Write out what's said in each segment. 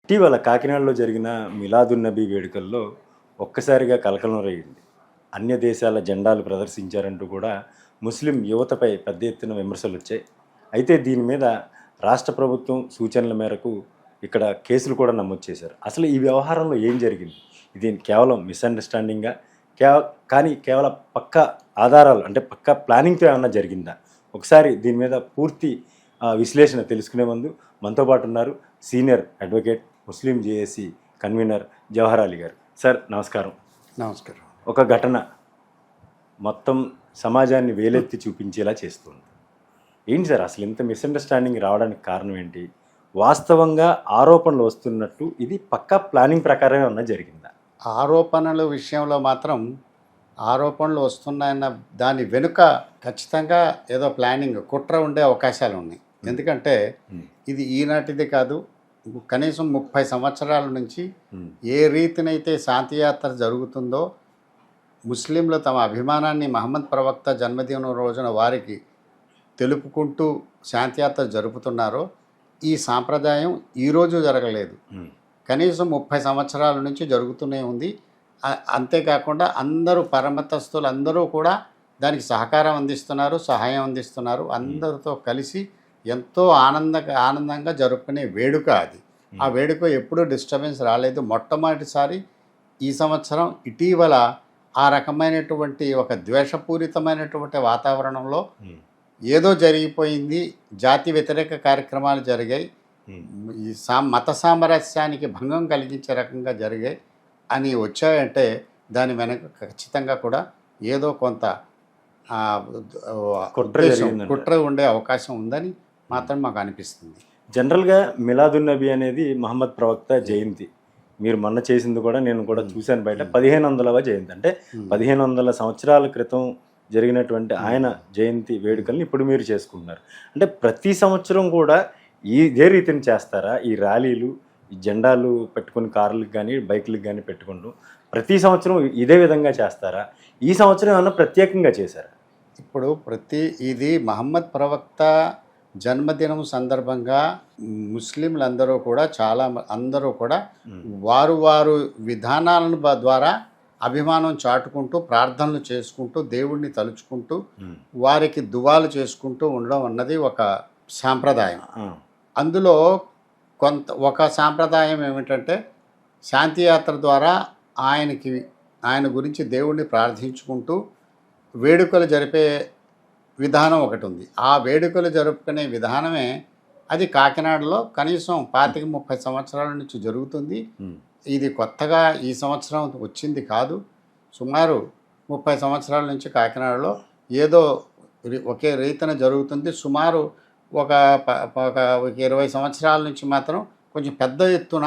ఇటీవల కాకినాడలో జరిగిన మిలాదున్నబీ వేడుకల్లో ఒక్కసారిగా కలకలం రేగింది. అన్య దేశాల జెండాలు ప్రదర్శించారంటూ కూడా ముస్లిం యువతపై పెద్ద ఎత్తున విమర్శలు వచ్చాయి. అయితే దీని మీద రాష్ట్ర ప్రభుత్వం సూచనల మేరకు ఇక్కడ కేసులు కూడా నమోదు చేశారు. అసలు ఈ వ్యవహారంలో ఏం జరిగింది? ఇది కేవలం మిస్అండర్స్టాండింగా? కానీ కేవలం పక్కా ఆధారాలు అంటే పక్కా ప్లానింగ్తో ఏమన్నా జరిగిందా? ఒకసారి దీని మీద పూర్తి విశ్లేషణ తెలుసుకునే ముందు మనతో పాటు ఉన్నారు సీనియర్ అడ్వకేట్, ముస్లిం జేఏసీ కన్వీనర్ జవహర్ అలీ గారు. సార్ నమస్కారం. నమస్కారం. ఒక ఘటన మొత్తం సమాజాన్ని వేలెత్తి చూపించేలా చేస్తుంది. ఏంటి సార్ అసలు ఇంత మిస్అండర్స్టాండింగ్ రావడానికి కారణం ఏంటి? వాస్తవంగా ఆరోపణలు వస్తున్నట్టు ఇది పక్కా ప్లానింగ్ ప్రకారమే ఏమన్నా జరిగిందా? ఆరోపణల విషయంలో మాత్రం ఆరోపణలు వస్తున్నాయన్న దాని వెనుక ఖచ్చితంగా ఏదో ప్లానింగ్, కుట్ర ఉండే అవకాశాలు ఉన్నాయి. ఎందుకంటే ఇది ఈనాటిది కాదు, కనీసం 30 సంవత్సరాల నుంచి ఏ రీతినైతే శాంతియాత్ర జరుగుతుందో, ముస్లింలు తమ అభిమానాన్ని మహమ్మద్ ప్రవక్త జన్మదినం రోజున వారికి తెలుపుకుంటూ శాంతియాత్ర జరుపుతున్నారో, ఈ సాంప్రదాయం ఈరోజు జరగలేదు, కనీసం 30 సంవత్సరాల నుంచి జరుగుతూనే ఉంది. అంతేకాకుండా అందరూ పరమతస్తులు అందరూ కూడా దానికి సహకారం అందిస్తున్నారు, సహాయం అందిస్తున్నారు. అందరితో కలిసి ఎంతో ఆనందంగా జరుపుకునే వేడుక అది. ఆ వేడుక ఎప్పుడూ డిస్టర్బెన్స్ రాలేదు. మొట్టమొదటిసారి ఈ సంవత్సరం ఇటీవల ఆ రకమైనటువంటి ఒక ద్వేషపూరితమైనటువంటి వాతావరణంలో ఏదో జరిగిపోయింది, జాతి వ్యతిరేక కార్యక్రమాలు జరిగాయి, ఈ మత సామరస్యానికి భంగం కలిగించే రకంగా జరిగాయి అని వచ్చాయంటే దాని వెనక ఖచ్చితంగా కూడా ఏదో కొంత కుట్ర ఉండే అవకాశం ఉందని మాత్రం మాకు అనిపిస్తుంది. జనరల్గా మిలాదున్నబీ అనేది మహమ్మద్ ప్రవక్త జయంతి. మీరు మొన్న చేసింది కూడా నేను కూడా చూశాను బయట. 1500వ జయంతి, అంటే 1500 సంవత్సరాల క్రితం జరిగినటువంటి ఆయన జయంతి వేడుకల్ని ఇప్పుడు మీరు చేసుకుంటున్నారు. అంటే ప్రతి సంవత్సరం కూడా ఇదే రీతిని చేస్తారా? ఈ ర్యాలీలు, ఈ జెండాలు పెట్టుకుని కార్లకు కానీ బైకులకు కానీ పెట్టుకుంటూ ప్రతి సంవత్సరం ఇదే విధంగా చేస్తారా? ఈ సంవత్సరం ఏమన్నా ప్రత్యేకంగా చేశారా? ఇప్పుడు ఇది మహమ్మద్ ప్రవక్త జన్మదినం సందర్భంగా ముస్లింలందరూ కూడా అందరూ కూడా వారు విధానాలను ద్వారా అభిమానం చాటుకుంటూ, ప్రార్థనలు చేసుకుంటూ, దేవుణ్ణి తలుచుకుంటూ, వారికి దువాలు చేసుకుంటూ ఉండడం అన్నది ఒక సాంప్రదాయం. అందులో ఒక సాంప్రదాయం ఏమిటంటే శాంతియాత్ర ద్వారా ఆయన గురించి దేవుణ్ణి ప్రార్థించుకుంటూ వేడుకలు జరిపే విధానం ఒకటి ఉంది. ఆ వేడుకలు జరుపుకునే విధానమే అది కాకినాడలో కనీసం 25-30 సంవత్సరాల నుంచి జరుగుతుంది. ఇది కొత్తగా ఈ సంవత్సరం వచ్చింది కాదు. సుమారు 30 సంవత్సరాల నుంచి కాకినాడలో ఏదో ఒకే రీతిన జరుగుతుంది. సుమారు ఒక 20 సంవత్సరాల నుంచి మాత్రం కొంచెం పెద్ద ఎత్తున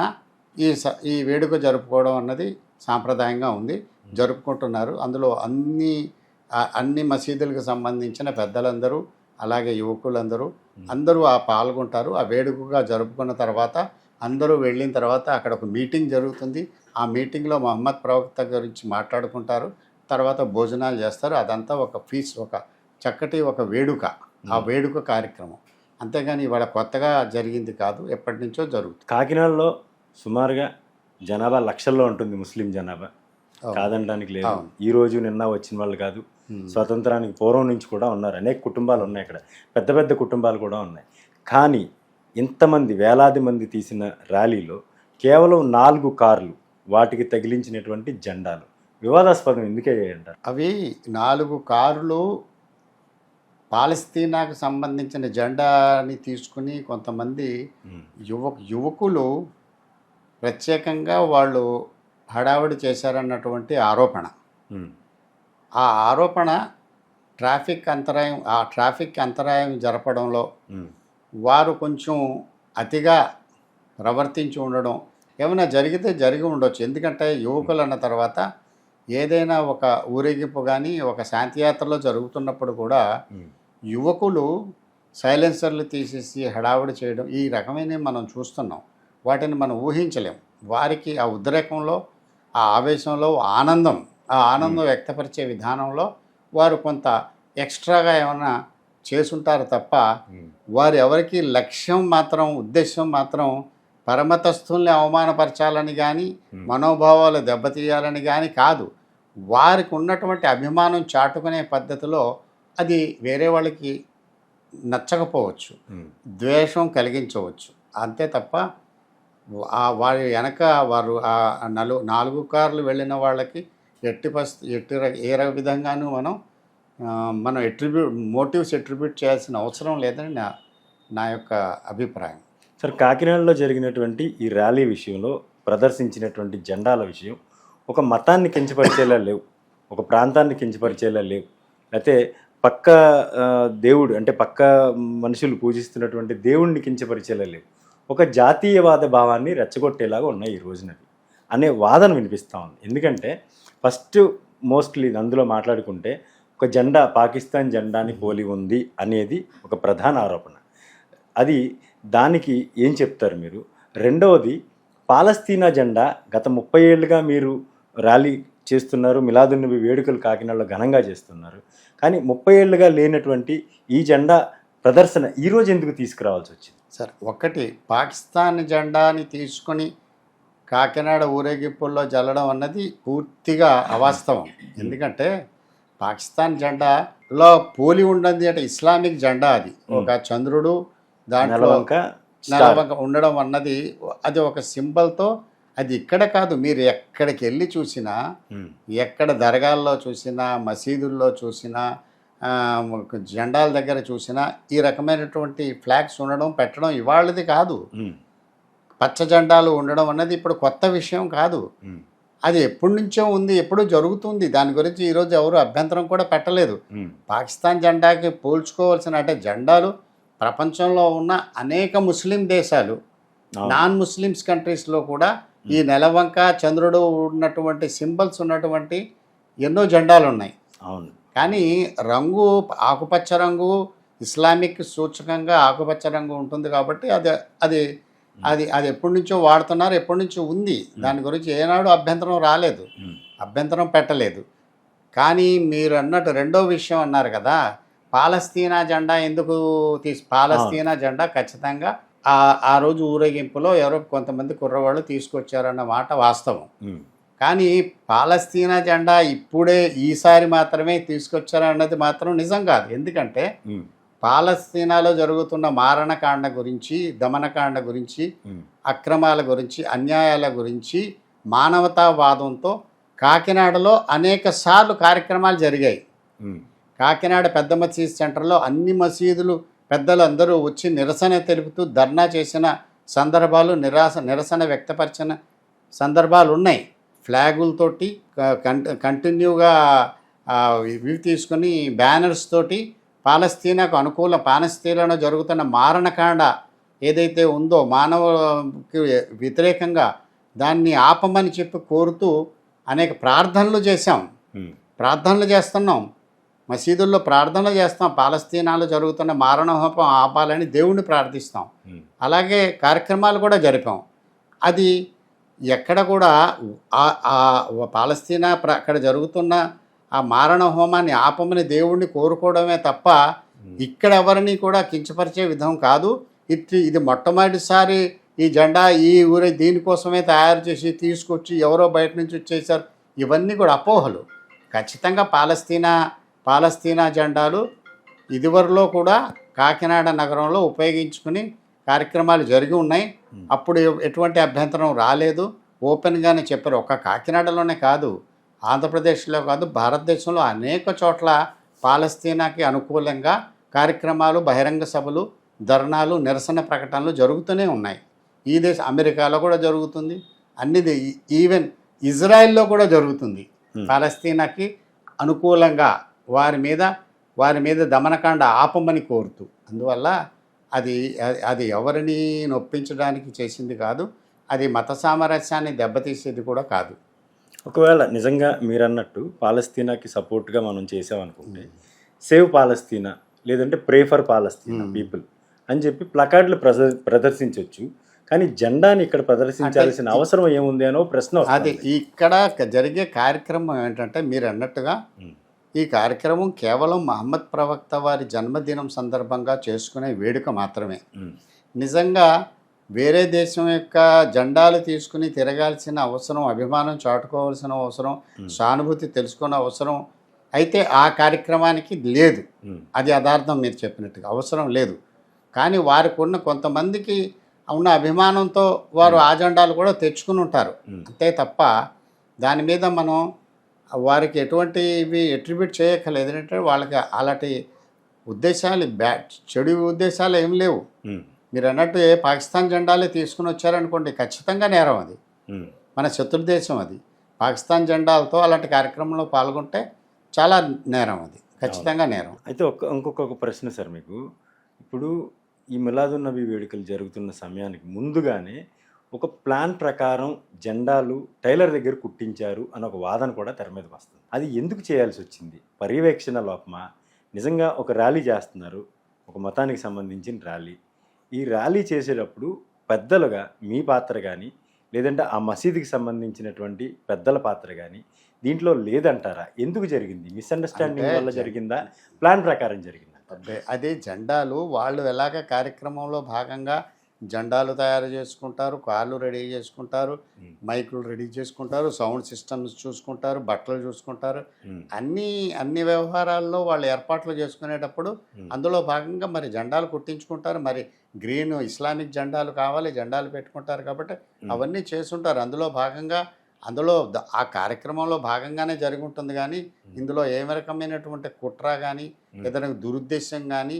ఈ వేడుక జరుపుకోవడం అన్నది సాంప్రదాయంగా ఉంది, జరుపుకుంటున్నారు. అందులో అన్ని మసీదులకు సంబంధించిన పెద్దలందరూ, అలాగే యువకులందరూ అందరూ పాల్గొంటారు. ఆ వేడుకగా జరుపుకున్న తర్వాత అందరూ వెళ్ళిన తర్వాత అక్కడ ఒక మీటింగ్ జరుగుతుంది. ఆ మీటింగ్లో మహమ్మద్ ప్రవక్త గురించి మాట్లాడుకుంటారు. తర్వాత భోజనాలు చేస్తారు. అదంతా ఒక చక్కటి ఒక వేడుక, ఆ వేడుక కార్యక్రమం. అంతేగాని ఇవాళ కొత్తగా జరిగింది కాదు, ఎప్పటి నుంచో జరుగుతుంది. కాకినాడలో సుమారుగా జనాభా లక్షల్లో ఉంటుంది, ముస్లిం జనాభా, కాదనడానికి లేదు. ఈరోజు నిన్న వచ్చిన వాళ్ళు కాదు, స్వతంత్రానికి పూర్వం నుంచి కూడా ఉన్నారు. అనేక కుటుంబాలు ఉన్నాయి ఇక్కడ, పెద్ద పెద్ద కుటుంబాలు కూడా ఉన్నాయి. కానీ ఇంతమంది వేలాది మంది తీసిన ర్యాలీలో కేవలం 4 కార్లు, వాటికి తగిలించినటువంటి జెండాలు వివాదాస్పదం ఎందుకే అంటారు? అవి 4 కార్లు పాలస్తీనాకు సంబంధించిన జెండాని తీసుకుని కొంతమంది యువకులు ప్రత్యేకంగా వాళ్ళు హడావిడి చేశారన్నటువంటి ఆరోపణ. ఆ ఆరోపణ ట్రాఫిక్ అంతరాయం జరపడంలో వారు కొంచెం అతిగా ప్రవర్తించి ఉండడం ఏమైనా జరిగి ఉండొచ్చు. ఎందుకంటే యువకులు అన్న తర్వాత ఏదైనా ఒక ఊరేగింపు కానీ ఒక శాంతియాత్రలో జరుగుతున్నప్పుడు కూడా యువకులు సైలెన్సర్లు తీసేసి హడావిడి చేయడం, ఈ రకమైన మనం చూస్తున్నాం. వాటిని మనం ఊహించలేం. వారికి ఆ ఉద్రేకంలో, ఆ ఆవేశంలో ఆనందం వ్యక్తపరిచే విధానంలో వారు కొంత ఎక్స్ట్రాగా ఏమైనా చేసుంటారు తప్ప వారు ఎవరికి ఉద్దేశం మాత్రం పరమతస్థుల్ని అవమానపరచాలని కానీ మనోభావాలు దెబ్బతీయాలని కానీ కాదు. వారికి ఉన్నటువంటి అభిమానం చాటుకునే పద్ధతిలో అది వేరే వాళ్ళకి నచ్చకపోవచ్చు, ద్వేషం కలిగించవచ్చు. అంతే తప్ప వారి వెనక వారు ఆ 4 కార్లు వెళ్ళిన వాళ్ళకి ఏ విధంగానూ మనం మోటివ్స్ అట్రిబ్యూట్ చేయాల్సిన అవసరం లేదని నా యొక్క అభిప్రాయం. సార్, కాకినాడలో జరిగినటువంటి ఈ ర్యాలీ విషయంలో ప్రదర్శించినటువంటి జెండాల విషయం ఒక మతాన్ని కించపరిచేలా లేవు, ఒక ప్రాంతాన్ని కించపరిచేలా లేవు, అయితే పక్క దేవుడు అంటే పక్క మనుషులు పూజిస్తున్నటువంటి దేవుణ్ణి కించపరిచేలా లేవు, ఒక జాతీయవాద భావాన్ని రెచ్చగొట్టేలాగా ఉన్నాయి ఈ రోజునవి అనే వాదన వినిపిస్తూ ఉంది. ఎందుకంటే ఫస్ట్ మోస్ట్లీ అందులో మాట్లాడుకుంటే ఒక జెండా పాకిస్తాన్ జెండాని పోలి ఉంది అనేది ఒక ప్రధాన ఆరోపణ. అది దానికి ఏం చెప్తారు మీరు? రెండవది, పాలస్తీనా జెండా గత 30 ఏళ్ళుగా మీరు ర్యాలీ చేస్తున్నారు, మిలాదున్నబి వేడుకలు కాకినాడలో ఘనంగా చేస్తున్నారు, కానీ 30 ఏళ్ళుగా లేనటువంటి ఈ జెండా ప్రదర్శన ఈరోజు ఎందుకు తీసుకురావాల్సి వచ్చింది? సార్, ఒకటి, పాకిస్తాన్ జెండాని తీసుకొని కాకినాడ ఊరేగింపుల్లో జల్లడం అన్నది పూర్తిగా అవాస్తవం. ఎందుకంటే పాకిస్తాన్ జెండాలో పోలి ఉండదు అంటే ఇస్లామిక్ జెండా, అది ఒక చంద్రుడు దాంట్లో నెలవంక ఉండడం అన్నది అది ఒక సింబల్తో. అది ఇక్కడ కాదు, మీరు ఎక్కడికి వెళ్ళి చూసినా, ఎక్కడ దర్గాల్లో చూసినా, మసీదుల్లో చూసినా, జెండాల దగ్గర చూసినా ఈ రకమైనటువంటి ఫ్లాగ్స్ ఉండడం పెట్టడం ఇవాళది కాదు. పచ్చ జెండాలు ఉండడం అన్నది ఇప్పుడు కొత్త విషయం కాదు. అది ఎప్పటి నుంచో ఉంది, ఎప్పుడూ జరుగుతుంది. దాని గురించి ఈరోజు ఎవరు అభ్యంతరం కూడా పెట్టలేదు. పాకిస్తాన్ జెండాకి పోల్చుకోవాల్సిన అంటే జెండాలు ప్రపంచంలో ఉన్న అనేక ముస్లిం దేశాలు, నాన్ ముస్లిమ్స్ కంట్రీస్లో కూడా ఈ నెలవంక చంద్రుడు ఉన్నటువంటి సింబల్స్ ఉన్నటువంటి ఎన్నో జెండాలు ఉన్నాయి. అవును. కానీ రంగు ఆకుపచ్చ రంగు, ఇస్లామిక్ సూచకంగా ఆకుపచ్చ రంగు ఉంటుంది కాబట్టి అది అది అది అది ఎప్పటి నుంచో వాడుతున్నారు, ఎప్పటి నుంచో ఉంది. దాని గురించి ఏనాడు అభ్యంతరం రాలేదు, అభ్యంతరం పెట్టలేదు. కానీ మీరు అన్నట్టు రెండో విషయం అన్నారు కదా, పాలస్తీనా జెండా ఎందుకు పాలస్తీనా జెండా ఖచ్చితంగా ఆ రోజు ఊరేగింపులో ఎవరో కొంతమంది కుర్రవాళ్ళు తీసుకొచ్చారన్న మాట వాస్తవం. కానీ పాలస్తీనా జెండా ఇప్పుడే ఈసారి మాత్రమే తీసుకొచ్చారన్నది మాత్రం నిజం కాదు. ఎందుకంటే పాలస్తీనాలో జరుగుతున్న మారణకాండ గురించి, దమనకాండ గురించి, అక్రమాల గురించి, అన్యాయాల గురించి మానవతావాదంతో కాకినాడలో అనేక సార్లు కార్యక్రమాలు జరిగాయి. కాకినాడ పెద్ద మసీద్ సెంటర్లో అన్ని మసీదులు పెద్దలు అందరూ వచ్చి నిరసన తెలుపుతూ ధర్నా చేసిన సందర్భాలు, నిరసన వ్యక్తపరిచిన సందర్భాలు ఉన్నాయి. ఫ్లాగులతోటి కంటిన్యూగా ఇవి తీసుకొని బ్యానర్స్ తోటి పాలస్తీనాకు అనుకూల, పాలస్తీనాలో జరుగుతున్న మారణకాండ ఏదైతే ఉందో మానవుకి వ్యతిరేకంగా దాన్ని ఆపమని చెప్పి కోరుతూ అనేక ప్రార్థనలు చేశాం, ప్రార్థనలు చేస్తున్నాం, మసీదుల్లో ప్రార్థనలు చేస్తాం. పాలస్తీనాలో జరుగుతున్న మారణహోపం ఆపాలని దేవుణ్ణి ప్రార్థిస్తాం. అలాగే కార్యక్రమాలు కూడా జరిపాం. అది ఎక్కడ కూడా పాలస్తీనా అక్కడ జరుగుతున్న ఆ మారణ హోమాన్ని ఆపమని దేవుణ్ణి కోరుకోవడమే తప్ప ఇక్కడ ఎవరిని కూడా కించపరిచే విధం కాదు. ఇది మొట్టమొదటిసారి ఈ జెండా ఈ దీనికోసమే తయారు చేసి తీసుకొచ్చి ఎవరో బయట నుంచి వచ్చేసారు. ఇవన్నీ కూడా అపోహలు. ఖచ్చితంగా పాలస్తీనా జెండాలు ఇదివరలో కూడా కాకినాడ నగరంలో ఉపయోగించుకుని కార్యక్రమాలు జరిగి ఉన్నాయి. అప్పుడు ఎటువంటి అభ్యంతరం రాలేదు, ఓపెన్గానే చెప్పారు. ఒక్క కాకినాడలోనే కాదు, ఆంధ్రప్రదేశ్లో కాదు, భారతదేశంలో అనేక చోట్ల పాలస్తీనాకి అనుకూలంగా కార్యక్రమాలు, బహిరంగ సభలు, ధర్నాలు, నిరసన ప్రకటనలు జరుగుతూనే ఉన్నాయి. ఈ దేశం అమెరికాలో కూడా జరుగుతుంది, అన్నిది ఈవెన్ ఇజ్రాయెల్లో కూడా జరుగుతుంది. పాలస్తీనాకి అనుకూలంగా వారి మీద దమనకాండ ఆపమని కోరుతూ. అందువల్ల అది ఎవరిని నొప్పించడానికి చేసింది కాదు, అది మత సామరస్యాన్ని దెబ్బతీసేది కూడా కాదు. ఒకవేళ నిజంగా మీరన్నట్టు పాలస్తీనాకి సపోర్ట్గా మనం చేసామనుకుంటే సేవ్ పాలస్తీనా లేదంటే ప్రే ఫర్ పాలస్తీనా పీపుల్ అని చెప్పి ప్లకార్డులు ప్రదర్శించవచ్చు. కానీ జెండాని ఇక్కడ ప్రదర్శించాల్సిన అవసరం ఏముంది అనో ప్రశ్న. అది ఇక్కడ జరిగే కార్యక్రమం ఏంటంటే మీరు అన్నట్టుగా ఈ కార్యక్రమం కేవలం మహమ్మద్ ప్రవక్త వారి జన్మదినం సందర్భంగా చేసుకునే వేడుక మాత్రమే. నిజంగా వేరే దేశం యొక్క జెండాలు తీసుకుని తిరగాల్సిన అవసరం, అభిమానం చాటుకోవాల్సిన అవసరం, సానుభూతి తెలుసుకునే అవసరం అయితే ఆ కార్యక్రమానికి లేదు. అది యథార్థం మీరు చెప్పినట్టుగా అవసరం లేదు. కానీ వారికి ఉన్న కొంతమందికి ఉన్న అభిమానంతో వారు ఆ జెండాలు కూడా తెచ్చుకుని ఉంటారు. అంతే తప్ప దాని మీద మనం వారికి ఎటువంటి ఇవి ఎట్రిబ్యూట్ చేయక్కర్లేదు. ఎందుకంటే వాళ్ళకి అలాంటి ఉద్దేశాలు చెడు ఉద్దేశాలు ఏం లేవు. మీరు అన్నట్టు పాకిస్తాన్ జెండాలే తీసుకుని వచ్చారనుకోండి, ఖచ్చితంగా నేరం అది. మన శత్రుదేశం అది. పాకిస్తాన్ జెండాలతో అలాంటి కార్యక్రమంలో పాల్గొంటే చాలా నేరం అది, ఖచ్చితంగా నేరం. అయితే ఇంకొక ప్రశ్న సార్ మీకు. ఇప్పుడు ఈ మిలాదున్ నబీ వేడుకలు జరుగుతున్న సమయానికి ముందుగానే ఒక ప్లాన్ ప్రకారం జెండాలు టైలర్ దగ్గర కుట్టించారు అని ఒక వాదన కూడా తెర మీదకి వస్తుంది. అది ఎందుకు చేయాల్సి వచ్చింది? పర్యవేక్షణ లోపమా? నిజంగా ఒక ర్యాలీ చేస్తున్నారు, ఒక మతానికి సంబంధించిన ర్యాలీ. ఈ ర్యాలీ చేసేటప్పుడు పెద్దలుగా మీ పాత్ర కానీ, లేదంటే ఆ మసీదుకి సంబంధించినటువంటి పెద్దల పాత్ర కానీ దీంట్లో లేదంటారా? ఎందుకు జరిగింది? మిస్అండర్స్టాండింగ్ వల్ల జరిగిందా, ప్లాన్ ప్రకారం జరిగిందా? అదే జెండాలు వాళ్ళు ఎలాగ కార్యక్రమంలో భాగంగా జెండాలు తయారు చేసుకుంటారు, కార్లు రెడీ చేసుకుంటారు, మైకులు రెడీ చేసుకుంటారు, సౌండ్ సిస్టమ్స్ చూసుకుంటారు, బట్టలు చూసుకుంటారు. అన్ని వ్యవహారాల్లో వాళ్ళు ఏర్పాట్లు చేసుకునేటప్పుడు అందులో భాగంగా మరి జెండాలు కుట్టించుకుంటారు. మరి గ్రీన్ ఇస్లామిక్ జెండాలు కావాలి, జెండాలు పెట్టుకుంటారు. కాబట్టి అవన్నీ చేసుంటారు. అందులో భాగంగా ఆ కార్యక్రమంలో భాగంగానే జరిగి ఉంటుంది. కానీ ఇందులో ఏ రకమైనటువంటి కుట్ర కానీ ఏదైనా దురుద్దేశం కానీ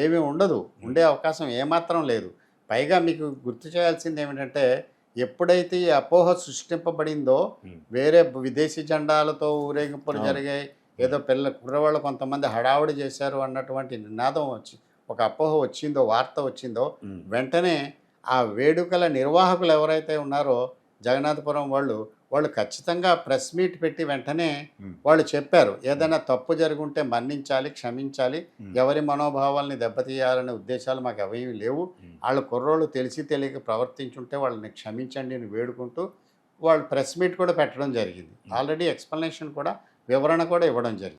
ఏమీ ఉండదు. ఉండే అవకాశం ఏమాత్రం లేదు. పైగా మీకు గుర్తు చేయాల్సింది ఏమిటంటే, ఎప్పుడైతే ఈ అపోహ సృష్టింపబడిందో, వేరే విదేశీ జెండాలతో ఊరేగింపులు జరిగాయి, ఏదో కుర్రవాళ్ళు కొంతమంది హడావుడి చేశారు అన్నటువంటి నినాదం ఒక అపోహ వచ్చిందో, వార్త వచ్చిందో, వెంటనే ఆ వేడుకల నిర్వాహకులు ఎవరైతే ఉన్నారో జగన్నాథపురం వాళ్ళు ఖచ్చితంగా ప్రెస్ మీట్ పెట్టి వెంటనే వాళ్ళు చెప్పారు, ఏదైనా తప్పు జరుగుంటే మన్నించాలి, క్షమించాలి, ఎవరి మనోభావాల్ని దెబ్బతీయాలనే ఉద్దేశాలు మాకు అవేమీ లేవు. వాళ్ళు కుర్రోళ్ళు తెలిసి తెలియక ప్రవర్తించుంటే వాళ్ళని క్షమించండి అని వేడుకుంటూ వాళ్ళు ప్రెస్ మీట్ కూడా పెట్టడం జరిగింది. ఆల్రెడీ ఎక్స్ప్లెనేషన్ కూడా, వివరణ కూడా ఇవ్వడం జరిగింది.